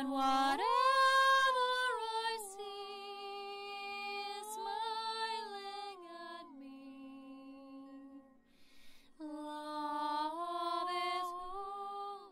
and whatever I see is smiling at me. Love is who I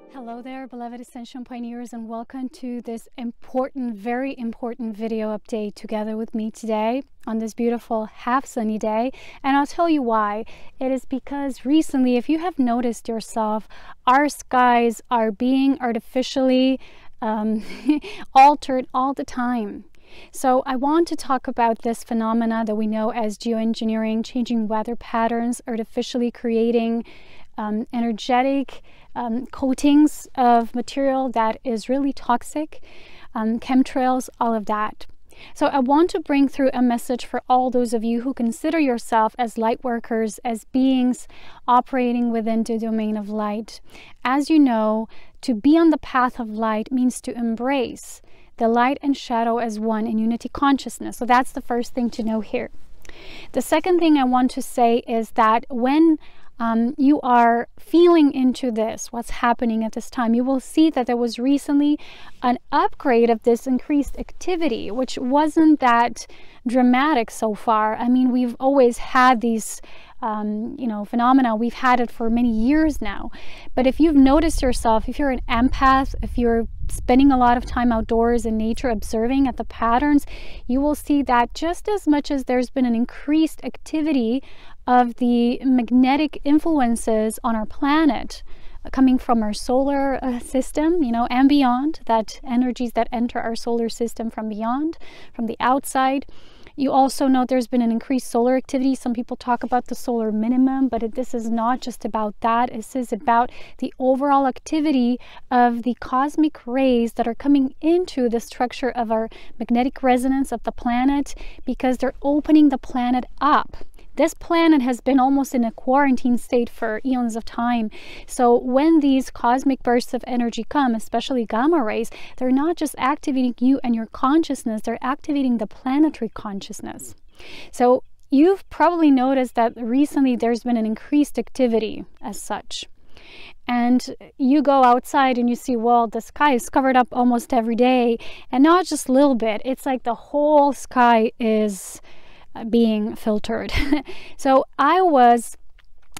am. Hello there, beloved Ascension Pioneers, and welcome to this important, very important video update together with me today on this beautiful half sunny day. And I'll tell you why. It is because recently, if you have noticed yourself, our skies are being artificially altered all the time. So I want to talk about this phenomena that we know as geoengineering, changing weather patterns, artificially creating energetic coatings of material that is really toxic, chemtrails, all of that. So I want to bring through a message for all those of you who consider yourself as light workers, as beings operating within the domain of light. As you know, to be on the path of light means to embrace the light and shadow as one in unity consciousness. So that's the first thing to know here. The second thing I want to say is that when you are feeling into this, what's happening at this time, you will see that there was recently an upgrade of this increased activity, which wasn't that dramatic so far. I mean, we've always had these phenomena. We've had it for many years now. But if you've noticed yourself, if you're an empath, if you're spending a lot of time outdoors in nature observing at the patterns, you will see that just as much as there's been an increased activity of the magnetic influences on our planet coming from our solar system, and beyond, that energies that enter our solar system from beyond, from the outside. You also know there's been an increased solar activity. Some people talk about the solar minimum, but this is not just about that. This is about the overall activity of the cosmic rays that are coming into the structure of our magnetic resonance of the planet, because they're opening the planet up. This planet has been almost in a quarantine state for eons of time. So when these cosmic bursts of energy come, especially gamma rays, they're not just activating you and your consciousness, they're activating the planetary consciousness. So you've probably noticed that recently there's been an increased activity as such. And you go outside and you see, well, the sky is covered up almost every day, and not just a little bit. It's like the whole sky is being filtered. So I was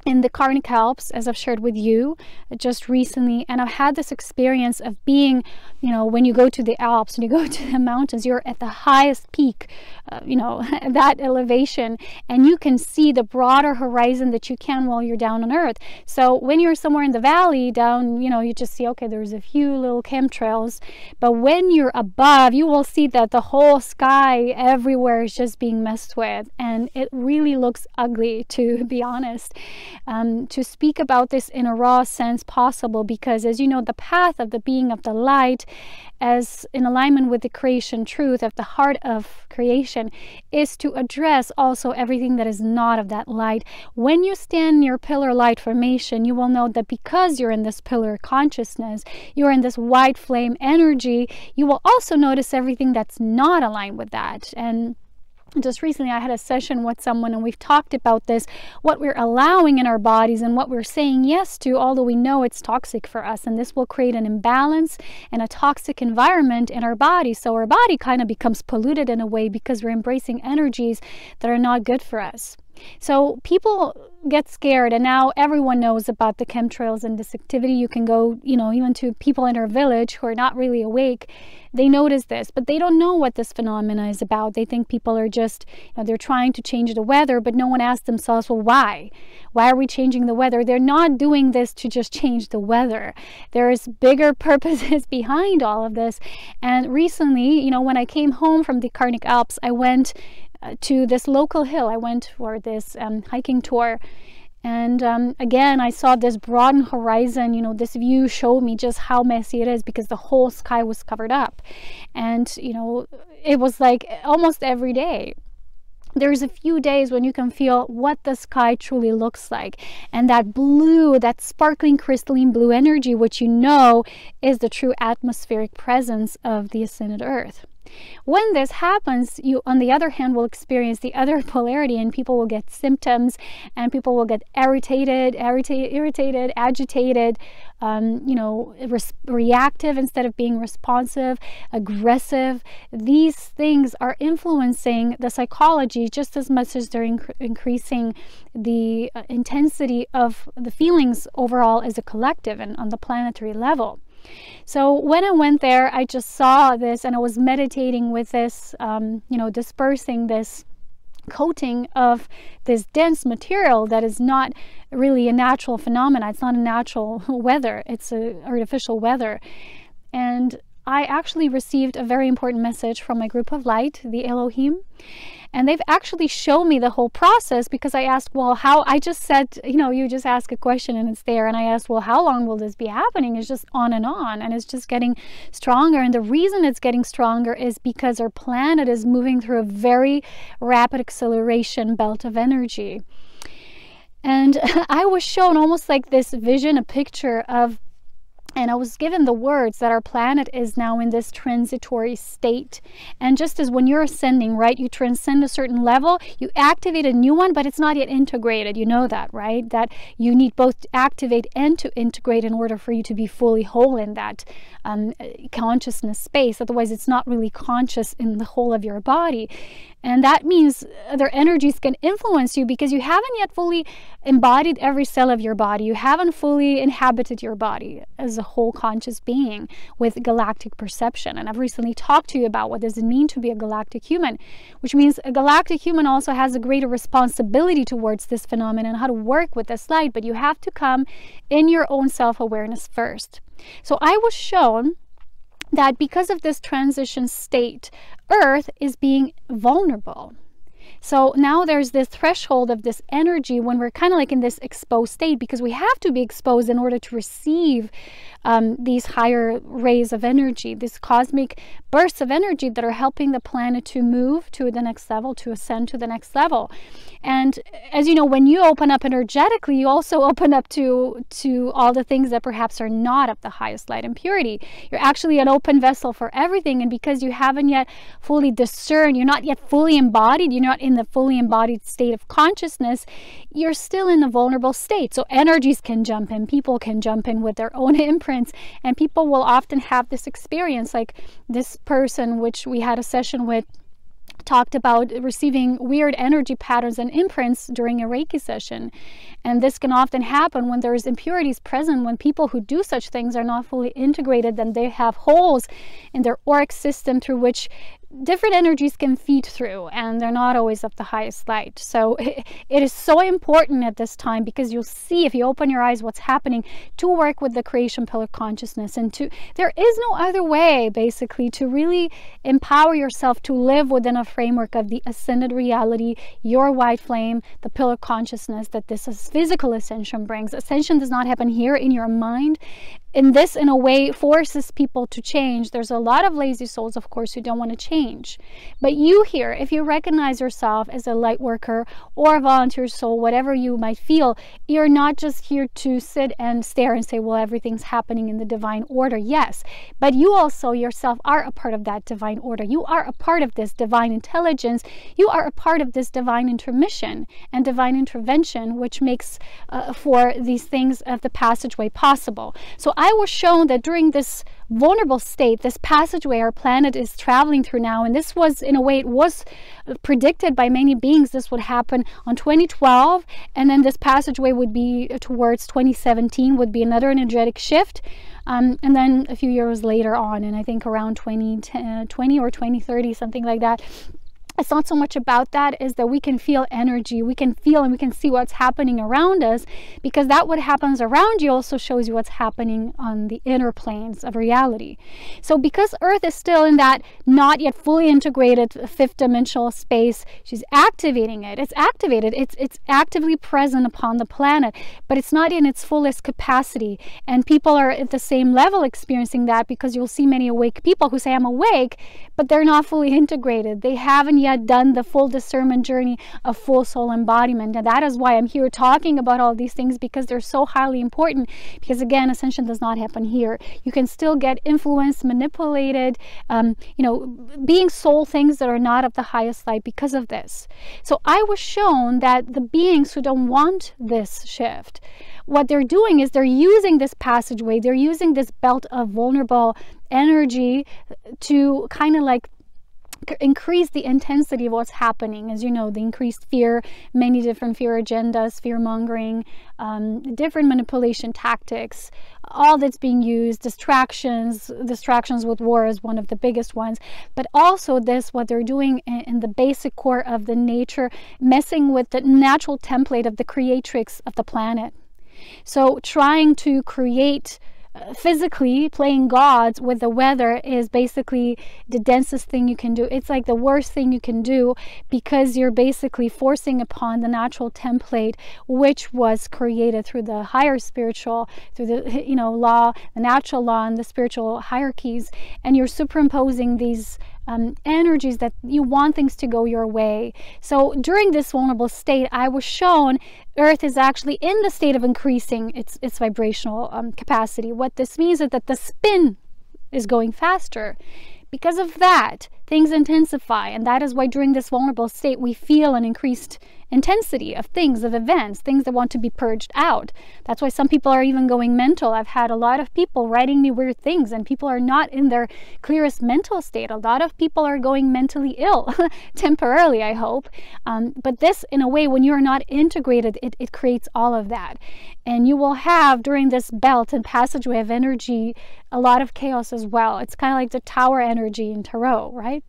in the Carnic Alps, as I've shared with you just recently, and I've had this experience of being, when you go to the Alps, when you go to the mountains, you're at the highest peak, that elevation, and you can see the broader horizon that you can while you're down on Earth. So when you're somewhere in the valley down, you just see, okay, there's a few little chemtrails, but when you're above, you will see that the whole sky everywhere is just being messed with, and it really looks ugly, to be honest. To speak about this in a raw sense possible, because as you know, the path of the being of the light, as in alignment with the creation truth of the heart of creation, is to address also everything that is not of that light. When you stand near pillar light formation, you will know that because you're in this pillar consciousness, you're in this white flame energy, you will also notice everything that's not aligned with that. And just recently I had a session with someone, and we've talked about this, what we're allowing in our bodies and what we're saying yes to, although we know it's toxic for us, and this will create an imbalance and a toxic environment in our body. So our body kind of becomes polluted in a way because we're embracing energies that are not good for us. So people get scared, and now everyone knows about the chemtrails and this activity. You can go, even to people in our village who are not really awake. They notice this, but they don't know what this phenomena is about. They think people are just, they're trying to change the weather, but no one asks themselves, well, why? Why are we changing the weather? They're not doing this to just change the weather. There's bigger purposes behind all of this. And recently, when I came home from the Carnic Alps, I went to this local hill. I went for this hiking tour, and again I saw this broadened horizon. This view showed me just how messy it is, because the whole sky was covered up, and it was like almost every day. There's a few days when you can feel what the sky truly looks like, and that blue, that sparkling crystalline blue energy, which is the true atmospheric presence of the ascended Earth. When this happens, you, on the other hand, will experience the other polarity, and people will get symptoms, and people will get irritated, agitated, reactive instead of being responsive, aggressive. These things are influencing the psychology just as much as they're increasing the intensity of the feelings overall as a collective and on the planetary level. So when I went there, I just saw this, and I was meditating with this, dispersing this coating of this dense material that is not really a natural phenomena. It's not a natural weather. It's an artificial weather. And I actually received a very important message from my group of light, the Elohim. And they've actually shown me the whole process, because I asked, well, how, I just said, you just ask a question and it's there. And I asked, well, how long will this be happening? It's just on, and it's just getting stronger. And the reason it's getting stronger is because our planet is moving through a very rapid acceleration belt of energy. And I was shown almost like this vision, a picture of, and I was given the words that our planet is now in this transitory state. And just as when you're ascending, right, you transcend a certain level, you activate a new one, but it's not yet integrated. You know that, right? That you need both to activate and to integrate in order for you to be fully whole in that consciousness space. Otherwise, it's not really conscious in the whole of your body. And that means other energies can influence you because you haven't yet fully embodied every cell of your body. You haven't fully inhabited your body as a whole conscious being with galactic perception. And I've recently talked to you about what does it mean to be a galactic human, which means a galactic human also has a greater responsibility towards this phenomenon and how to work with this light. But you have to come in your own self-awareness first. So I was shown that because of this transition state, Earth is being vulnerable. So now there's this threshold of this energy when we're kind of like in this exposed state, because we have to be exposed in order to receive these higher rays of energy, these cosmic bursts of energy that are helping the planet to move to the next level, to ascend to the next level. And as you know, when you open up energetically, you also open up to all the things that perhaps are not of the highest light and purity. You're actually an open vessel for everything. And because you haven't yet fully discerned, you're not yet fully embodied, you're not in the fully embodied state of consciousness, you're still in a vulnerable state. So energies can jump in, people can jump in with their own imprints, and people will often have this experience, like this person, which we had a session with, talked about receiving weird energy patterns and imprints during a Reiki session. And this can often happen when there's impurities present, when people who do such things are not fully integrated, then they have holes in their auric system through which different energies can feed through, and they're not always of the highest light. So it is so important at this time, because you'll see, if you open your eyes, what's happening, to work with the creation pillar consciousness. And there is no other way, basically, to really empower yourself to live within a framework of the ascended reality, your white flame, the pillar consciousness that this physical ascension brings. Ascension does not happen here in your mind. And this, in a way, forces people to change. There's a lot of lazy souls, of course, who don't want to change. But you here, if you recognize yourself as a light worker or a volunteer soul, whatever you might feel, you're not just here to sit and stare and say, well, everything's happening in the divine order. Yes, but you also yourself are a part of that divine order. You are a part of this divine intelligence. You are a part of this divine intermission and divine intervention, which makes for these things of the passageway possible. So I was shown that during this vulnerable state, this passageway our planet is traveling through now, and this was, in a way, it was predicted by many beings this would happen on 2012, and then this passageway would be towards 2017, would be another energetic shift, and then a few years later on, and I think around 2020 or 2030, something like that. It's not so much about that, is that we can feel energy, we can feel and we can see what's happening around us, because that what happens around you also shows you what's happening on the inner planes of reality. So because Earth is still in that not yet fully integrated fifth dimensional space, she's activating it. It's activated. It's actively present upon the planet, but it's not in its fullest capacity. And people are at the same level experiencing that, because you'll see many awake people who say, I'm awake, but they're not fully integrated. They haven't yet yet done the full discernment journey of full soul embodiment. And that is why I'm here talking about all these things, because they're so highly important. Because again, ascension does not happen here. You can still get influenced, manipulated, being soul things that are not of the highest light because of this. So I was shown that the beings who don't want this shift, what they're doing is they're using this passageway, they're using this belt of vulnerable energy to kind of like increase the intensity of what's happening. As you know, the increased fear, many different fear agendas, fear mongering, different manipulation tactics, all that's being used, distractions with war is one of the biggest ones, but also what they're doing in the basic core of the nature, messing with the natural template of the creatrix of the planet. So trying to create physically, playing gods with the weather is basically the densest thing you can do. It's like the worst thing you can do, because you're basically forcing upon the natural template which was created through the higher spiritual, through the law, the natural law and the spiritual hierarchies, and you're superimposing these energies that you want things to go your way. So during this vulnerable state, I was shown Earth is actually in the state of increasing its vibrational capacity. What this means is that the spin is going faster. Because of that, things intensify, and that is why during this vulnerable state we feel an increased intensity of things, of events, things that want to be purged out. That's why some people are even going mental. I've had a lot of people writing me weird things, and people are not in their clearest mental state. A lot of people are going mentally ill, temporarily, I hope. But this, in a way, when you're not integrated, it creates all of that. And you will have, during this belt and passageway of energy, a lot of chaos as well. It's kind of like the tower energy in Tarot, right?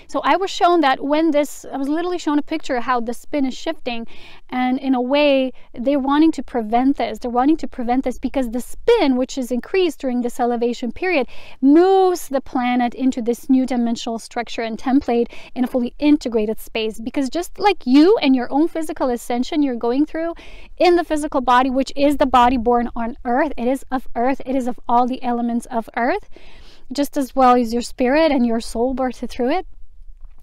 So I was shown that I was literally shown a picture of how the spin is shifting, and in a way they're wanting to prevent this. They're wanting to prevent this because the spin, which is increased during this elevation period, moves the planet into this new dimensional structure and template in a fully integrated space. Because just like you and your own physical ascension you're going through in the physical body, which is the body born on Earth, it is of Earth, it is of all the elements of Earth, just as well as your spirit and your soul birthed through it.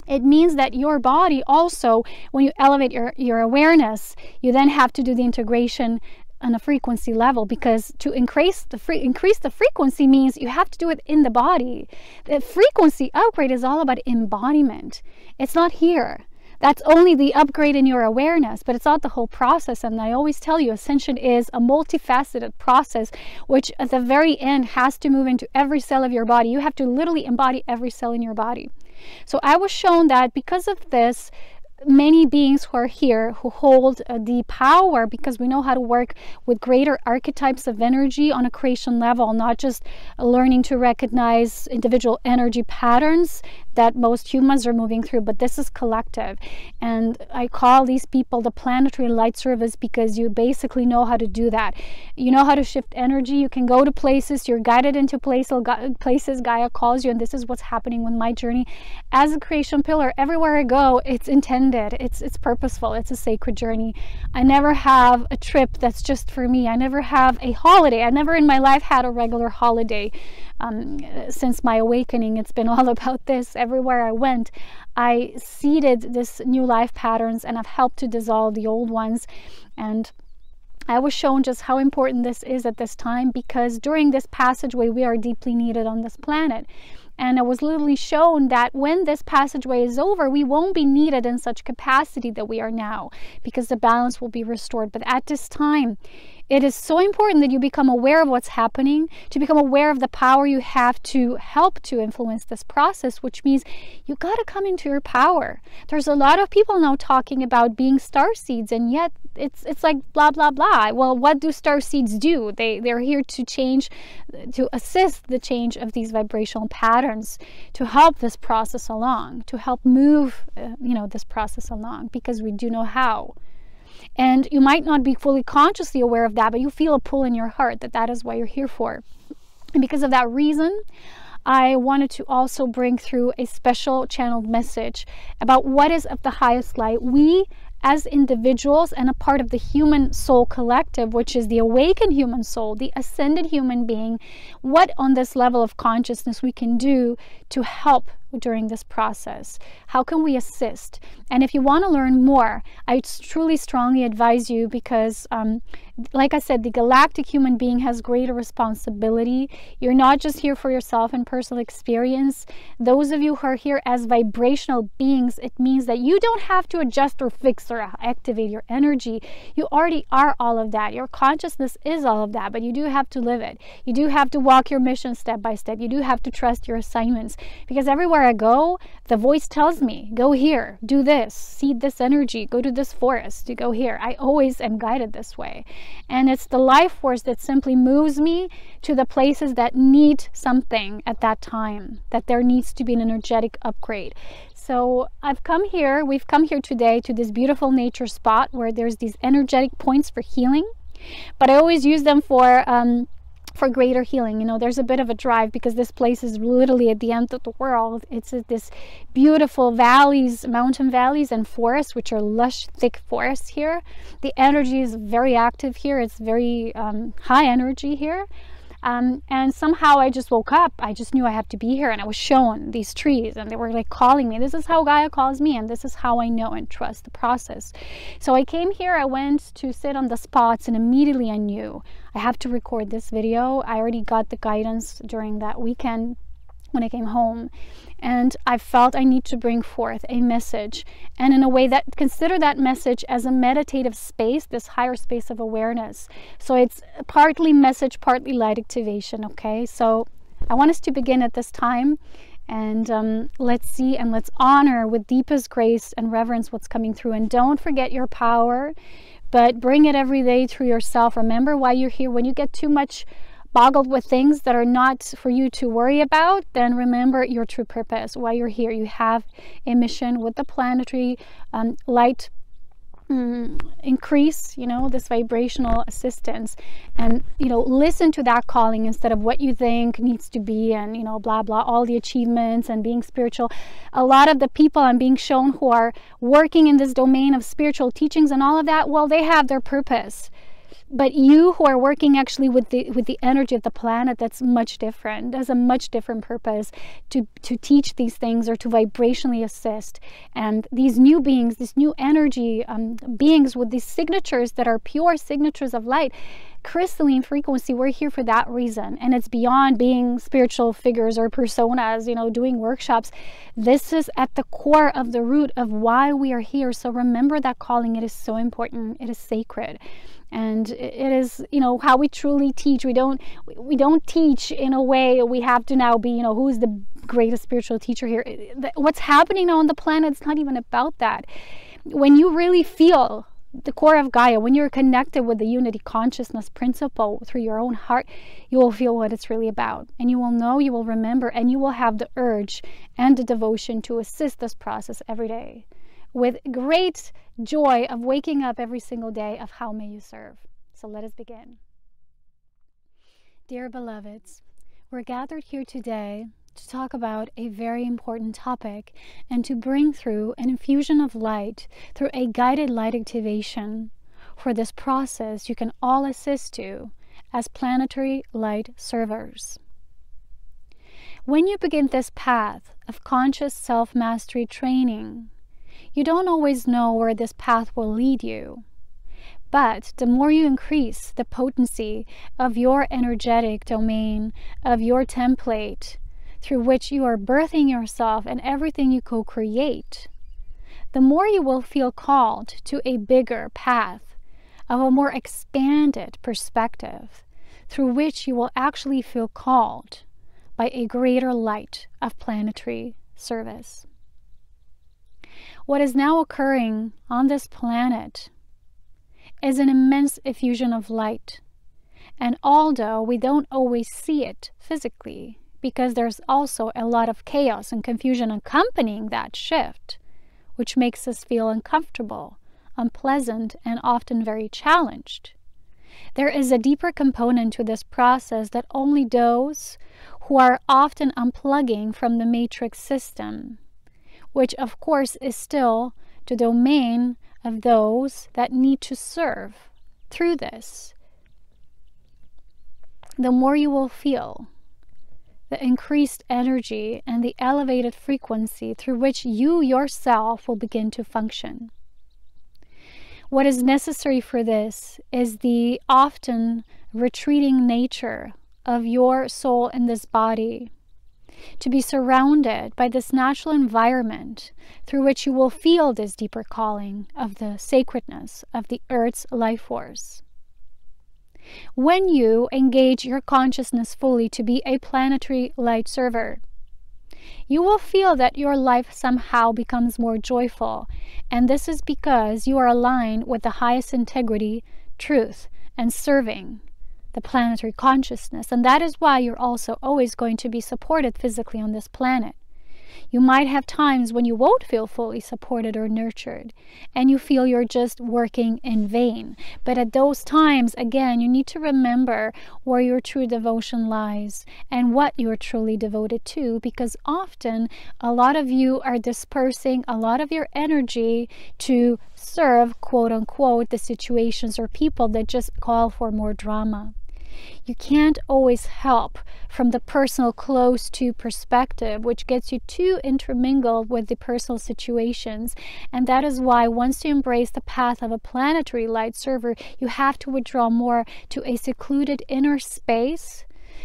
It means that your body also, when you elevate your awareness, you then have to do the integration on a frequency level, because to increase the frequency means you have to do it in the body. The frequency upgrade is all about embodiment. It's not here. That's only the upgrade in your awareness, but it's not the whole process. And I always tell you, ascension is a multifaceted process, which at the very end has to move into every cell of your body. You have to literally embody every cell in your body. So I was shown that because of this, many beings who are here who hold the power, because we know how to work with greater archetypes of energy on a creation level, not just learning to recognize individual energy patterns that most humans are moving through, but this is collective. And I call these people the Planetary Light service, because you basically know how to do that. You know how to shift energy. You can go to places, you're guided into places Gaia calls you, and this is what's happening with my journey as a creation pillar. Everywhere I go, it's intended, it's purposeful, it's a sacred journey. I never have a trip that's just for me. I never have a holiday. I never in my life had a regular holiday. Since my awakening, it's been all about this. Everywhere I went, I seeded this new life patterns, and I've helped to dissolve the old ones. And I was shown just how important this is at this time, because during this passageway we are deeply needed on this planet. And I was literally shown that when this passageway is over, we won't be needed in such capacity that we are now, because the balance will be restored. But at this time, it is so important that you become aware of what's happening, to become aware of the power you have to help to influence this process, which means you got to come into your power. There's a lot of people now talking about being star seeds, and yet it's like blah, blah, blah. Well, what do star seeds do? They're here to change, to assist the change of these vibrational patterns, to help this process along, to help move, this process along, because we do know how. And you might not be fully consciously aware of that, but you feel a pull in your heart that is what you're here for. And because of that reason, I wanted to also bring through a special channeled message about what is of the highest light. We as individuals and a part of the human soul collective, which is the awakened human soul, the ascended human being, what on this level of consciousness we can do to help during this process? How can we assist? And if you want to learn more, I truly strongly advise you, because like I said, the galactic human being has greater responsibility. You're not just here for yourself and personal experience. Those of you who are here as vibrational beings, it means that you don't have to adjust or fix or activate your energy. You already are all of that. Your consciousness is all of that, but you do have to live it. You do have to walk your mission step by step. You do have to trust your assignments, because everywhere I go, the voice tells me, go here, do this, seed this energy, go to this forest, you go here. I always am guided this way. And it's the life force that simply moves me to the places that need something at that time, that there needs to be an energetic upgrade. So we've come here today to this beautiful nature spot where there's these energetic points for healing, but I always use them for greater healing. You know, there's a bit of a drive, because this place is literally at the end of the world. It's this beautiful valleys, mountain valleys and forests, which are lush, thick forests here. The energy is very active here. It's very high energy here. And somehow I just woke up. I just knew I had to be here, and I was shown these trees, and they were like calling me. This is how Gaia calls me, and this is how I know and trust the process. So I came here, I went to sit on the spots, and immediately I knew I have to record this video. I already got the guidance during that weekend when I came home, and I felt I need to bring forth a message, and in a way that consider that message as a meditative space, this higher space of awareness. So it's partly message, partly light activation. Okay, so I want us to begin at this time, and let's see and let's honor with deepest grace and reverence what's coming through. And don't forget your power, but bring it every day through yourself. Remember why you're here. When you get too much boggled with things that are not for you to worry about, then remember your true purpose, why you're here. You have a mission with the planetary light increase, you know, this vibrational assistance, and, you know, listen to that calling instead of what you think needs to be, and, you know, blah blah, all the achievements and being spiritual. A lot of the people I'm being shown who are working in this domain of spiritual teachings and all of that, well, they have their purpose. But you who are working actually with the energy of the planet, that's much different. There's a much different purpose to teach these things, or to vibrationally assist. And these new beings, this new energy beings with these signatures that are pure signatures of light, crystalline frequency, we're here for that reason. And it's beyond being spiritual figures or personas, you know, doing workshops. This is at the core of the root of why we are here. So remember that calling. It is so important. It is sacred. And it is, you know, how we truly teach. We don't teach in a way we have to now be, you know, who is the greatest spiritual teacher here. What's happening now on the planet, it's not even about that. When you really feel the core of Gaia, when you're connected with the unity consciousness principle through your own heart, you will feel what it's really about. And you will know, you will remember, and you will have the urge and the devotion to assist this process every day, with great joy of waking up every single day of how may you serve. So let us begin. Dear beloveds, we're gathered here today to talk about a very important topic, and to bring through an infusion of light through a guided light activation. For this process, you can all assist to as planetary light servers. When you begin this path of conscious self-mastery training, you don't always know where this path will lead you. But the more you increase the potency of your energetic domain, of your template, through which you are birthing yourself and everything you co-create, the more you will feel called to a bigger path of a more expanded perspective, through which you will actually feel called by a greater light of planetary service. What is now occurring on this planet is an immense effusion of light. And although we don't always see it physically, because there's also a lot of chaos and confusion accompanying that shift, which makes us feel uncomfortable, unpleasant, and often very challenged, there is a deeper component to this process that only those who are often unplugging from the matrix system, which of course is still the domain of those that need to serve through this, the more you will feel the increased energy and the elevated frequency through which you yourself will begin to function. What is necessary for this is the often retreating nature of your soul in this body, to be surrounded by this natural environment through which you will feel this deeper calling of the sacredness of the Earth's life force. When you engage your consciousness fully to be a planetary light server, you will feel that your life somehow becomes more joyful, and this is because you are aligned with the highest integrity, truth, and serving the planetary consciousness, and that is why you're also always going to be supported physically on this planet. You might have times when you won't feel fully supported or nurtured, and you feel you're just working in vain. But at those times, again, you need to remember where your true devotion lies and what you're truly devoted to, because often a lot of you are dispersing a lot of your energy to serve, quote unquote, the situations or people that just call for more drama. You can't always help from the personal close to perspective, which gets you too intermingled with the personal situations. And that is why once you embrace the path of a planetary light server, you have to withdraw more to a secluded inner space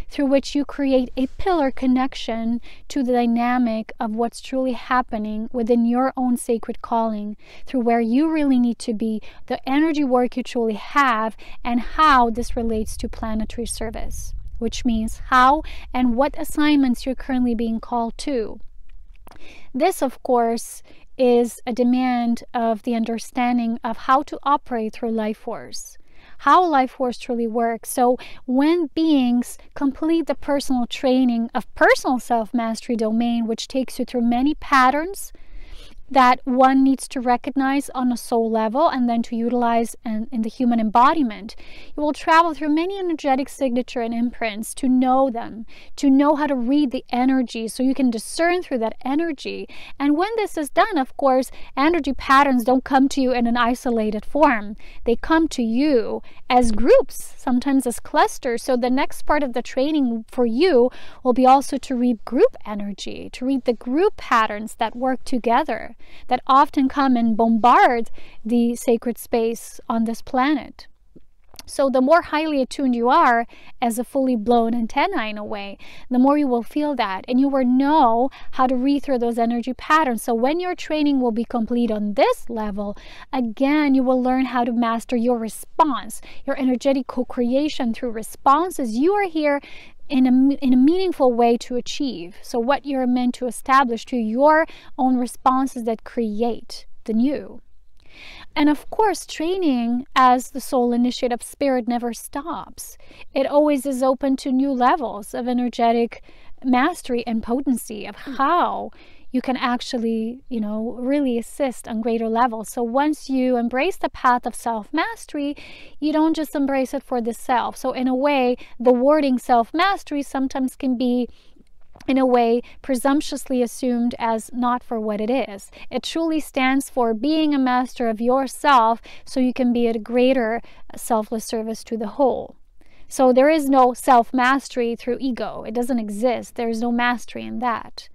through which you create a pillar connection to the dynamic of what's truly happening within your own sacred calling, through where you really need to be, the energy work you truly have, and how this relates to planetary service, which means how and what assignments you're currently being called to. This, of course, is a demand of the understanding of how to operate through life force, how life force truly works. So when beings complete the personal training of personal self-mastery domain, which takes you through many patterns that one needs to recognize on a soul level and then to utilize in the human embodiment, you will travel through many energetic signature and imprints to know them, to know how to read the energy so you can discern through that energy. And when this is done, of course, energy patterns don't come to you in an isolated form. They come to you as groups, sometimes as clusters. So the next part of the training for you will be also to read group energy, to read the group patterns that work together, that often come and bombard the sacred space on this planet. So the more highly attuned you are as a fully blown antenna in a way, the more you will feel that, and you will know how to read through those energy patterns. So when your training will be complete on this level, again, you will learn how to master your response, your energetic co-creation through responses you are here in a meaningful way to achieve. So what you're meant to establish to your own responses that create the new. And of course, training as the soul initiative spirit never stops. It always is open to new levels of energetic mastery and potency of how you can actually, really assist on greater levels. So once you embrace the path of self-mastery, you don't just embrace it for the self. So in a way, the wording self-mastery sometimes can be, in a way, presumptuously assumed as not for what it is. It truly stands for being a master of yourself so you can be at a greater selfless service to the whole. So there is no self-mastery through ego. It doesn't exist. There is no mastery in that.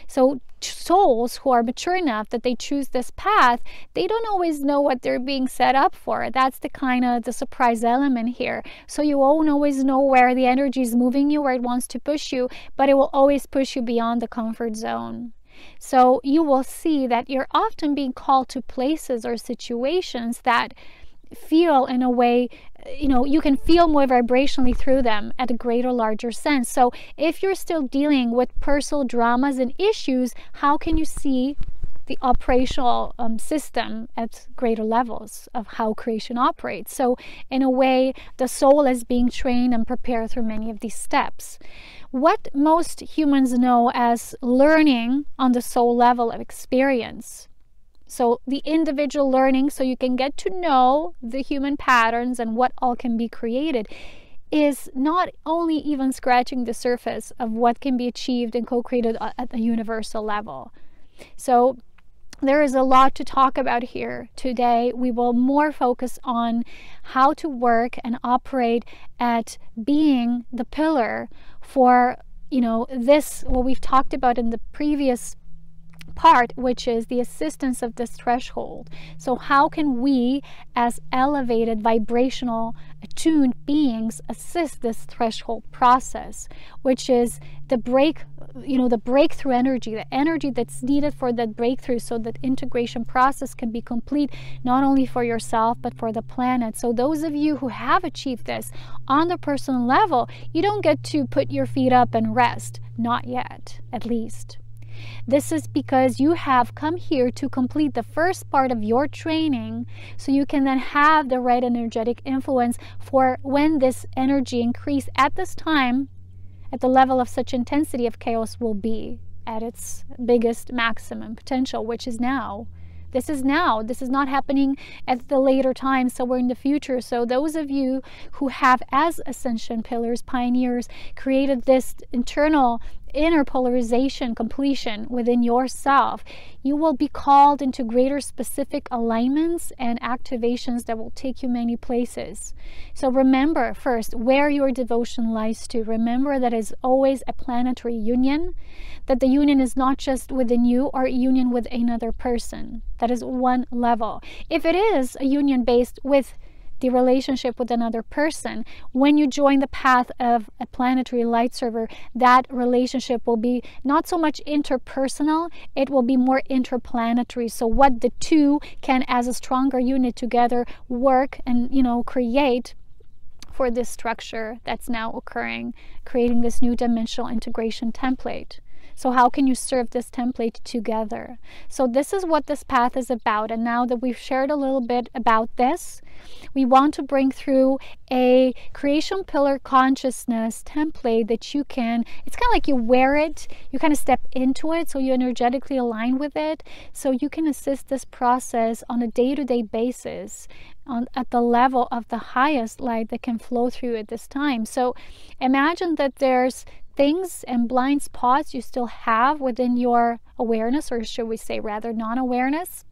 So souls who are mature enough that they choose this path, they don't always know what they're being set up for. That's the kind of the surprise element here. So you won't always know where the energy is moving you, where it wants to push you, but it will always push you beyond the comfort zone. So you will see that you're often being called to places or situations that feel, in a way, you can feel more vibrationally through them at a greater, larger sense. So if you're still dealing with personal dramas and issues, how can you see the operational system at greater levels of how creation operates? So in a way, the soul is being trained and prepared through many of these steps. What most humans know as learning on the soul level of experience, so the individual learning, so you can get to know the human patterns and what all can be created, is not only even scratching the surface of what can be achieved and co-created at the universal level. So there is a lot to talk about here today. We will more focus on how to work and operate at being the pillar for you know, this, what we've talked about in the previous part, which is the assistance of this threshold. So how can we, as elevated, vibrational, attuned beings, assist this threshold process, which is the the breakthrough energy, the energy that's needed for that breakthrough, so that integration process can be complete, not only for yourself but for the planet. So those of you who have achieved this on the personal level, you don't get to put your feet up and rest, not yet, at least. This is because you have come here to complete the first part of your training, so you can then have the right energetic influence for when this energy increase at this time, at the level of such intensity of chaos, will be at its biggest maximum potential, which is now. This is now. This is not happening at the later time, somewhere in the future. So those of you who have, as ascension pillars, pioneers, created this internal inner polarization completion within yourself, you will be called into greater specific alignments and activations that will take you many places. So remember first where your devotion lies to. Remember that it's always a planetary union, that the union is not just within you or a union with another person. That is one level. If it is a union based with the relationship with another person, when you join the path of a planetary light server, that relationship will be not so much interpersonal, it will be more interplanetary. So what the two can, as a stronger unit together, work and, create for this structure that's now occurring, creating this new dimensional integration template. So how can you serve this template together? So this is what this path is about. And now that we've shared a little bit about this, we want to bring through a creation pillar consciousness template that you can, it's kind of like you wear it, you kind of step into it, so you energetically align with it, so you can assist this process on a day-to-day basis at the level of the highest light that can flow through at this time. So imagine that there's things and blind spots you still have within your awareness, or should we say rather non-awareness,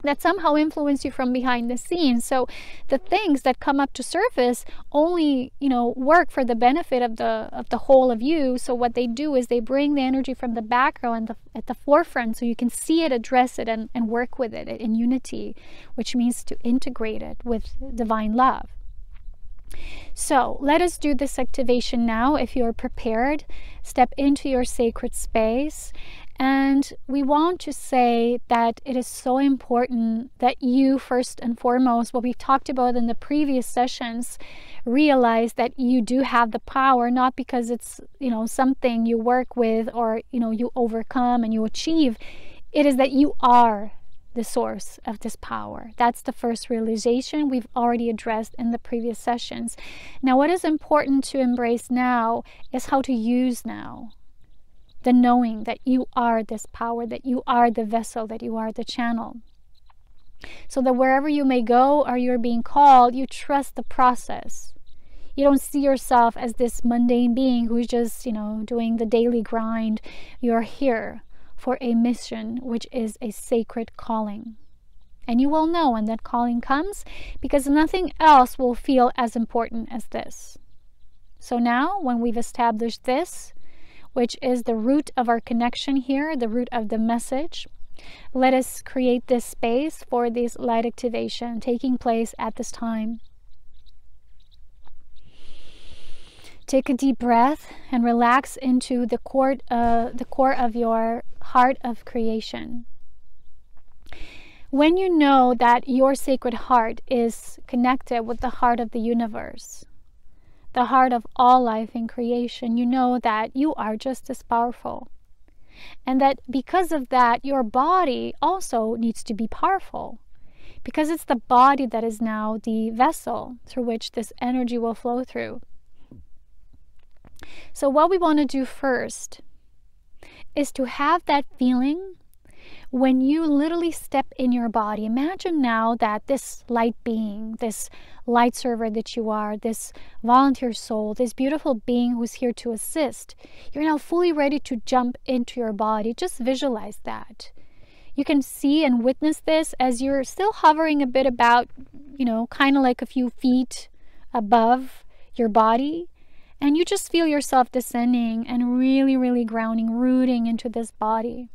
that somehow influence you from behind the scenes. So the things that come up to surface only, work for the benefit of the whole of you. So what they do is they bring the energy from the background at the forefront, so you can see it, address it, and work with it in unity, which means to integrate it with divine love. So let us do this activation now. If you're prepared, step into your sacred space. And we want to say that it is so important that you, first and foremost, what we talked about in the previous sessions, realize that you do have the power, not because it's, something you work with or, you overcome and you achieve. It is that you are the source of this power. That's the first realization we've already addressed in the previous sessions. Now, what is important to embrace now is how to use now. The knowing that you are this power, that you are the vessel, that you are the channel. So that wherever you may go or you're being called, you trust the process. You don't see yourself as this mundane being who's just, doing the daily grind. You're here for a mission, which is a sacred calling. And you will know when that calling comes, because nothing else will feel as important as this. So now, when we've established this, which is the root of our connection here, the root of the message, let us create this space for this light activation taking place at this time. Take a deep breath and relax into the core of your heart of creation. When you know that your sacred heart is connected with the heart of the universe, the heart of all life in creation, you know that you are just as powerful. And that because of that, your body also needs to be powerful. Because it's the body that is now the vessel through which this energy will flow through. So what we want to do first is to have that feeling when you literally step in your body. Imagine now that this light being, this light server that you are, this volunteer soul, this beautiful being who's here to assist, you're now fully ready to jump into your body. Just visualize that. You can see and witness this as you're still hovering a bit about, kind of like a few feet above your body. And you just feel yourself descending and really, really grounding, rooting into this body.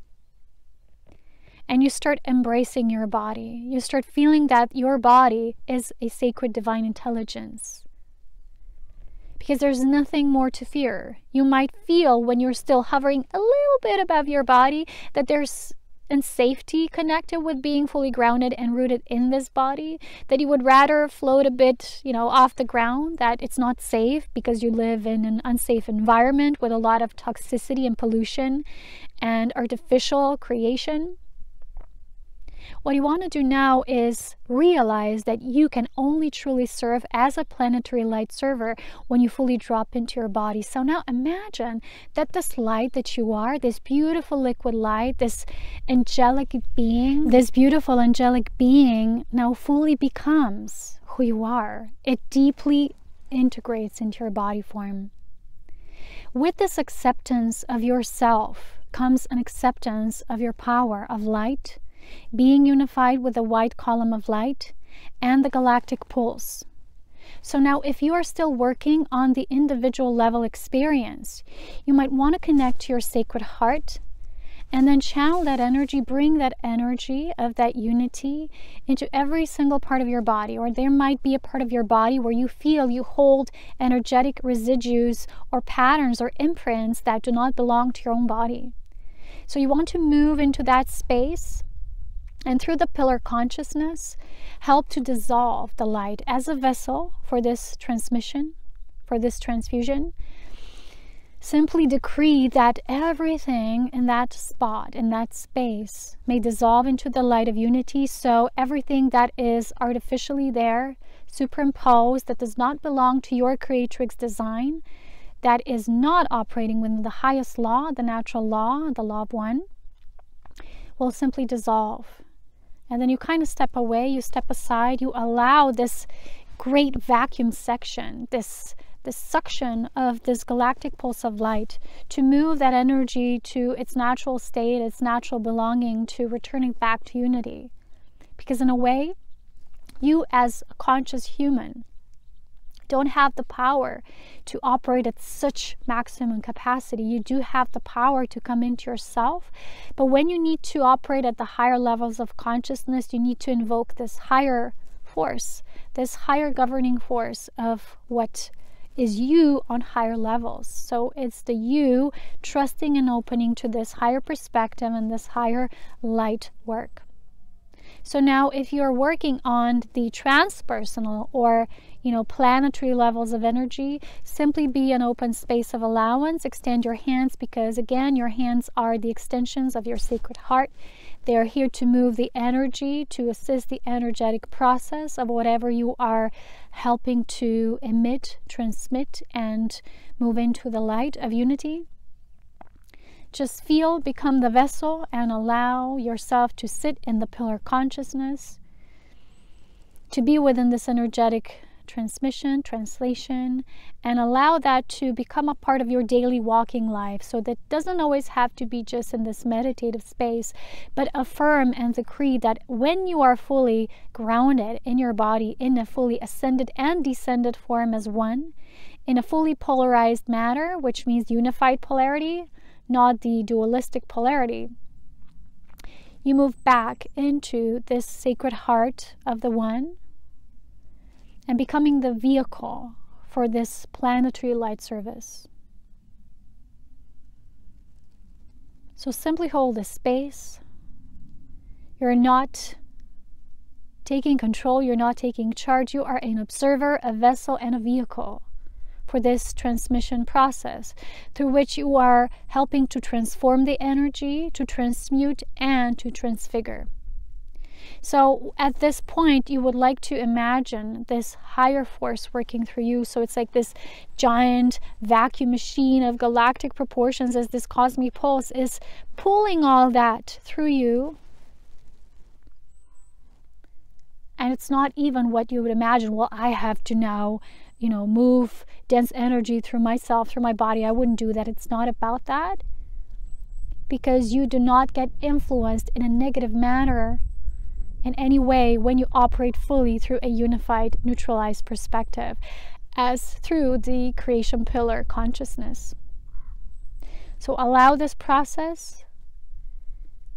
And you start embracing your body. You start feeling that your body is a sacred divine intelligence. Because there's nothing more to fear. You might feel when you're still hovering a little bit above your body that there's safety connected with being fully grounded and rooted in this body, that you would rather float a bit, off the ground, that it's not safe because you live in an unsafe environment with a lot of toxicity and pollution and artificial creation. What you want to do now is realize that you can only truly serve as a planetary light server when you fully drop into your body. So now imagine that this light that you are, this beautiful liquid light, this angelic being, now fully becomes who you are. It deeply integrates into your body form. With this acceptance of yourself comes an acceptance of your power of light, being unified with the white column of light and the galactic pulse. So now if you are still working on the individual level experience, you might want to connect to your sacred heart and then channel that energy, bring that energy of that unity into every single part of your body. Or there might be a part of your body where you feel you hold energetic residues or patterns or imprints that do not belong to your own body. So you want to move into that space, and through the pillar consciousness, help to dissolve the light as a vessel for this transmission, for this transfusion. Simply decree that everything in that spot, in that space, may dissolve into the light of unity. So everything that is artificially there, superimposed, that does not belong to your creatrix design, that is not operating within the highest law, the natural law, the law of one, will simply dissolve. And then you kind of step away, you step aside, you allow this great vacuum section, this suction of this galactic pulse of light to move that energy to its natural state, its natural belonging, to returning back to unity. Because in a way, you as a conscious human don't have the power to operate at such maximum capacity. You do have the power to come into yourself, but when you need to operate at the higher levels of consciousness, you need to invoke this higher force, this higher governing force of what is you on higher levels. So it's the you trusting and opening to this higher perspective and this higher light work. So now if you're working on the transpersonal or planetary levels of energy, simply be an open space of allowance. Extend your hands, because again, your hands are the extensions of your sacred heart. They are here to move the energy, to assist the energetic process of whatever you are helping to emit, transmit, and move into the light of unity. Just feel, become the vessel, and allow yourself to sit in the pillar consciousness, to be within this energetic transmission, translation, and allow that to become a part of your daily walking life. So that doesn't always have to be just in this meditative space, but affirm and decree that when you are fully grounded in your body, in a fully ascended and descended form as one, in a fully polarized manner, which means unified polarity, not the dualistic polarity, you move back into this sacred heart of the one and becoming the vehicle for this planetary light service. So simply hold this space. You're not taking control, you're not taking charge, you are an observer, a vessel, and a vehicle for this transmission process, through which you are helping to transform the energy, to transmute, and to transfigure. So at this point, you would like to imagine this higher force working through you. So it's like this giant vacuum machine of galactic proportions, as this cosmic pulse is pulling all that through you. And it's not even what you would imagine. Well, I have to now, move dense energy through myself, through my body. I wouldn't do that. It's not about that. Because you do not get influenced in a negative manner in any way when you operate fully through a unified, neutralized perspective. as through the creation pillar consciousness. So allow this process,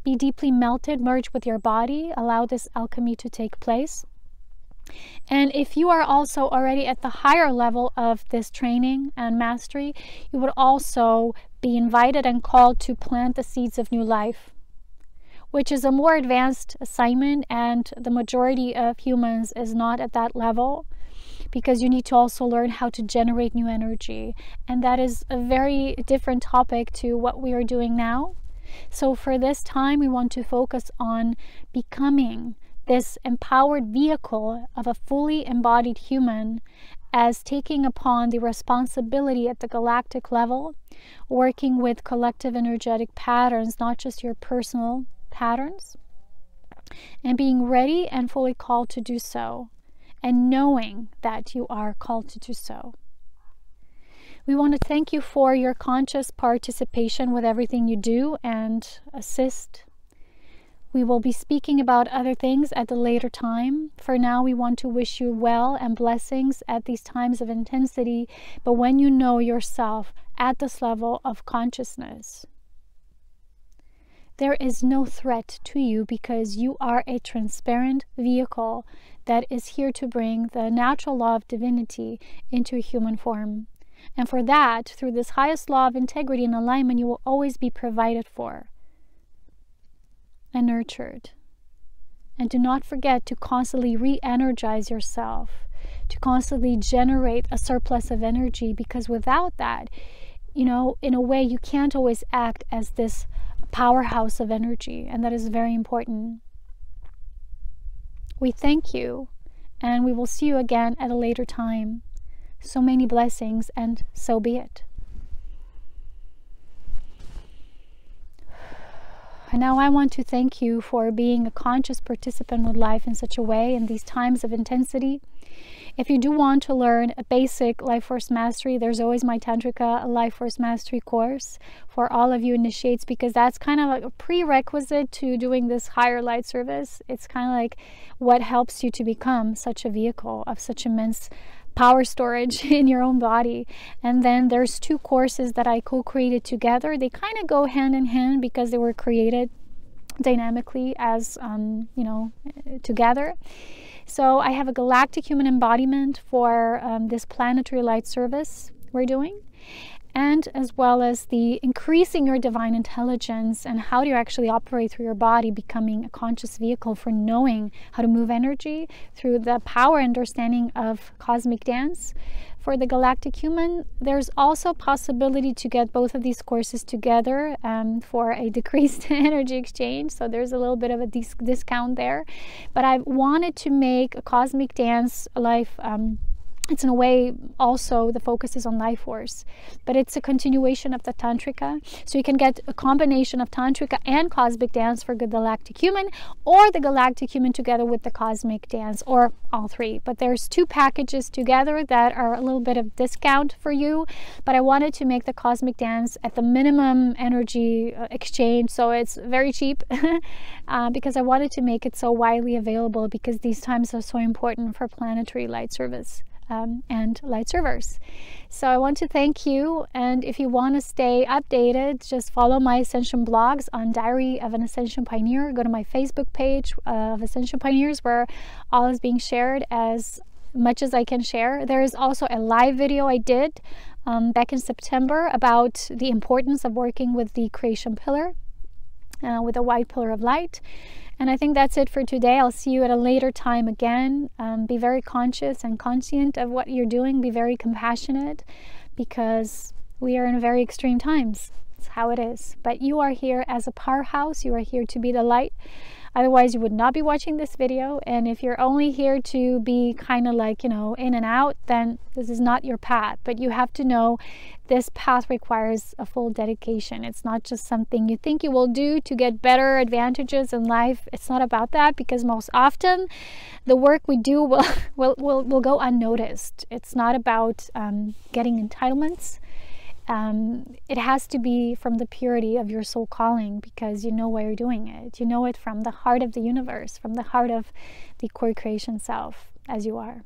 be deeply melted, merge with your body, allow this alchemy to take place. And if you are also already at the higher level of this training and mastery, you would also be invited and called to plant the seeds of new life, which is a more advanced assignment, and the majority of humans is not at that level, because you need to also learn how to generate new energy. And that is a very different topic to what we are doing now. So for this time, we want to focus on becoming this empowered vehicle of a fully embodied human, as taking upon the responsibility at the galactic level, working with collective energetic patterns, not just your personal patterns, and being ready and fully called to do so, and knowing that you are called to do so. We want to thank you for your conscious participation with everything you do and assist. We will be speaking about other things at a later time. For now, we want to wish you well and blessings at these times of intensity, but when you know yourself at this level of consciousness, there is no threat to you, because you are a transparent vehicle that is here to bring the natural law of divinity into a human form. And for that, through this highest law of integrity and alignment, you will always be provided for and nurtured. And do not forget to constantly re-energize yourself, to constantly generate a surplus of energy, because without that, in a way, you can't always act as this powerhouse of energy, and that is very important. We thank you, and we will see you again at a later time. So many blessings, and so be it. And now I want to thank you for being a conscious participant with life in such a way in these times of intensity. If you do want to learn a basic life force mastery, there's always my Tantrika life force mastery course for all of you initiates, because that's kind of like a prerequisite to doing this higher light service. It's kind of like what helps you to become such a vehicle of such immense power storage in your own body. And then there's 2 courses that I co-created together. They kind of go hand in hand because they were created dynamically as together. So I have a galactic human embodiment for this planetary light service we're doing, and as well as the increasing your divine intelligence and how do you actually operate through your body, becoming a conscious vehicle for knowing how to move energy through the power and understanding of cosmic dance. For the galactic human, there's also possibility to get both of these courses together for a decreased energy exchange. So there's a little bit of a discount there. But I wanted to make a cosmic dance life it's in a way also the focus is on life force, but it's a continuation of the Tantrika. So you can get a combination of Tantrika and cosmic dance for the galactic human, or the galactic human together with the cosmic dance, or all 3. But there's 2 packages together that are a little bit of discount for you. But I wanted to make the cosmic dance at the minimum energy exchange, so it's very cheap because I wanted to make it so widely available, because these times are so important for planetary light service. And light servers. So I want to thank you, and if you want to stay updated, just follow my Ascension blogs on Diary of an Ascension Pioneer. Go to my Facebook page of Ascension Pioneers, where all is being shared as much as I can share. There is also a live video I did back in September about the importance of working with the creation pillar, with a white pillar of light. And I think that's it for today. I'll see you at a later time again. Be very conscious and conscient of what you're doing. Be very compassionate, because we are in very extreme times. It's how it is. But you are here as a powerhouse. You are here to be the light. Otherwise, you would not be watching this video. And if you're only here to be kind of like, in and out, then this is not your path. But you have to know this path requires a full dedication. It's not just something you think you will do to get better advantages in life. It's not about that, because most often the work we do will go unnoticed. It's not about getting entitlements. It has to be from the purity of your soul calling, because you know why you're doing it. You know it from the heart of the universe, from the heart of the core creation self, as you are.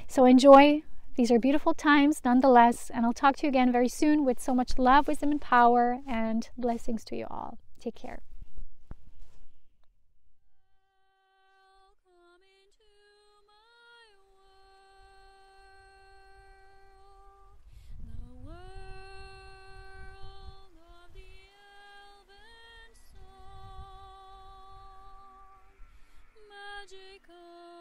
So enjoy These are beautiful times nonetheless, and I'll talk to you again very soon with so much love, wisdom, and power, and blessings to you all. Take care. Come into my world, the world of the elven song, magical.